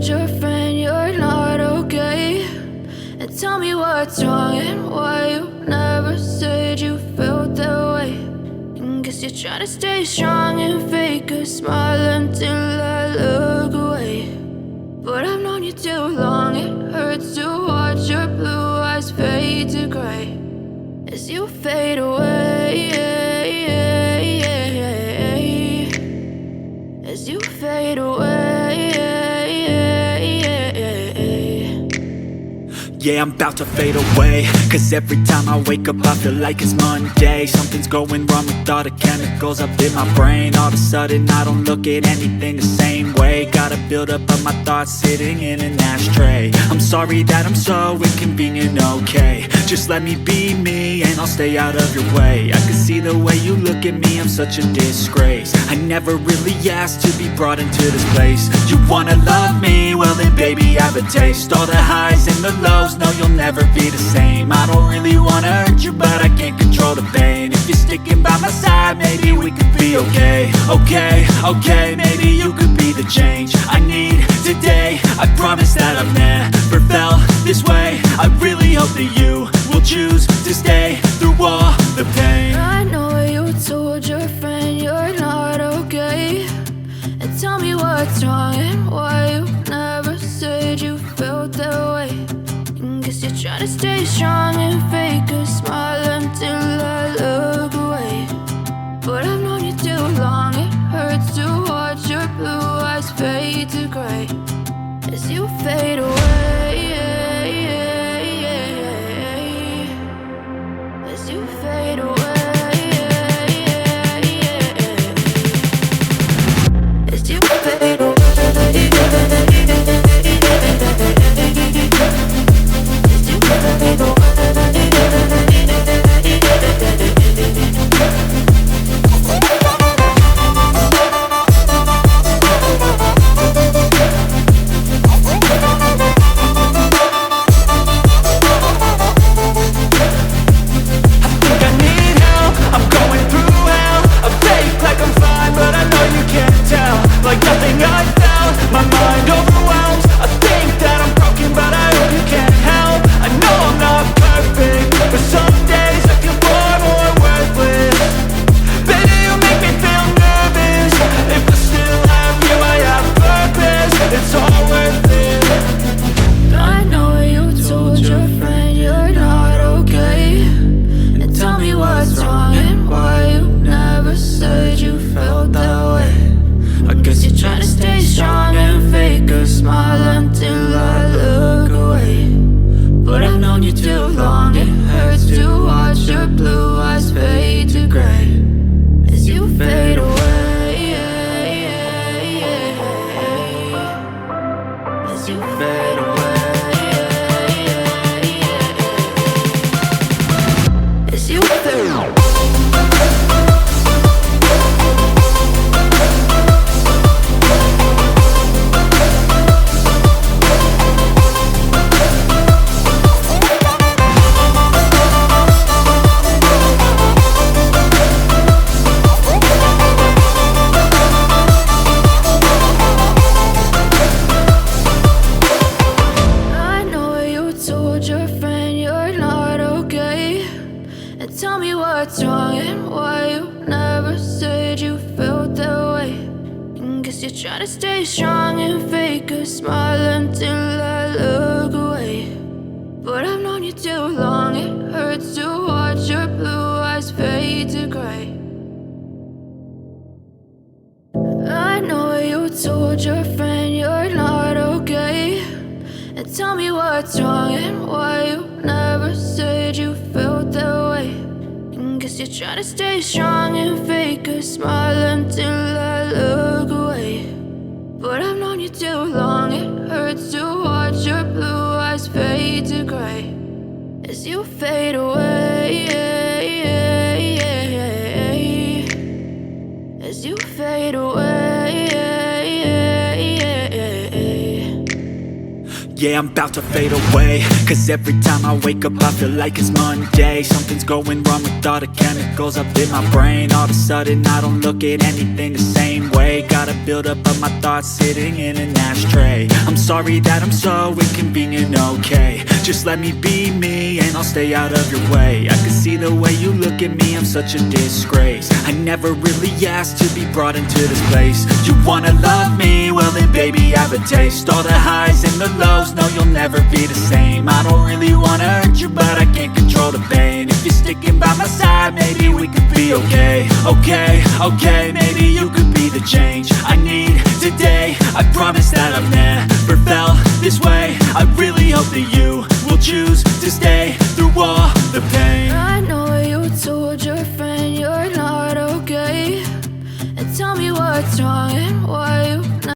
your friend you're not okay? And tell me what's wrong and why you never said you felt that way. And guess you're trying to stay strong and fake a smile until I look away. But I've known you too long, it hurts to watch your blue eyes fade to gray as you fade away, as you fade away. Yeah, I'm about to fade away, cause every time I wake up I feel like it's Monday. Something's going wrong with all the chemicals up in my brain. All of a sudden I don't look at anything the same way. Gotta build up of my thoughts sitting in an ashtray. I'm sorry that I'm so inconvenient, okay? Just let me be me and I'll stay out of your way. I can see the way you look at me, I'm such a disgrace. I never really asked to be brought into this place. You wanna love me? Well then baby I have a taste. All the highs and the lows, no you'll never be the same. I don't really wanna hurt you but I can't control the pain. If you're sticking by my side maybe we could be okay. Okay, maybe you could be the change I need today. I promise that I've never felt this way. I really hope that you will choose to stay through all the pain. I know you told your friend you're not okay. And tell me what's wrong and why you never said you felt that way. And guess you're trying to stay strong and fake a smile until I look away. But I've known you too long, it hurts to watch your blue eyes fade to gray as you fade away, as you fade away, as you fade away. Tell me what's wrong and why you never said you felt that way. And guess you're trying to stay strong and fake a smile until I look away. But I've known you too long, it hurts to watch your blue eyes fade to gray. I know you told your friend you're not okay. And tell me what's wrong and why you never said you felt that way. And guess you're trying to stay strong and fake a smile until I look away. But I've known you too long, it hurts to watch your blue eyes fade to gray as you fade away, as you fade away. Yeah, I'm about to fade away, cause every time I wake up I feel like it's Monday. Something's going wrong with all the chemicals up in my brain. All of a sudden I don't look at anything the same way. way. Got a buildup of my thoughts sitting in an ashtray. I'm sorry that I'm so inconvenient, okay. Just let me be me and I'll stay out of your way. I can see the way you look at me, I'm such a disgrace. I never really asked to be brought into this place. You wanna love me? Well then baby, have a taste. All the highs and the lows, no you'll never be the same. I don't really wanna hurt you, but I can't control the pain. If you're sticking by my side, maybe we could be okay. Okay, maybe you could be the change I need to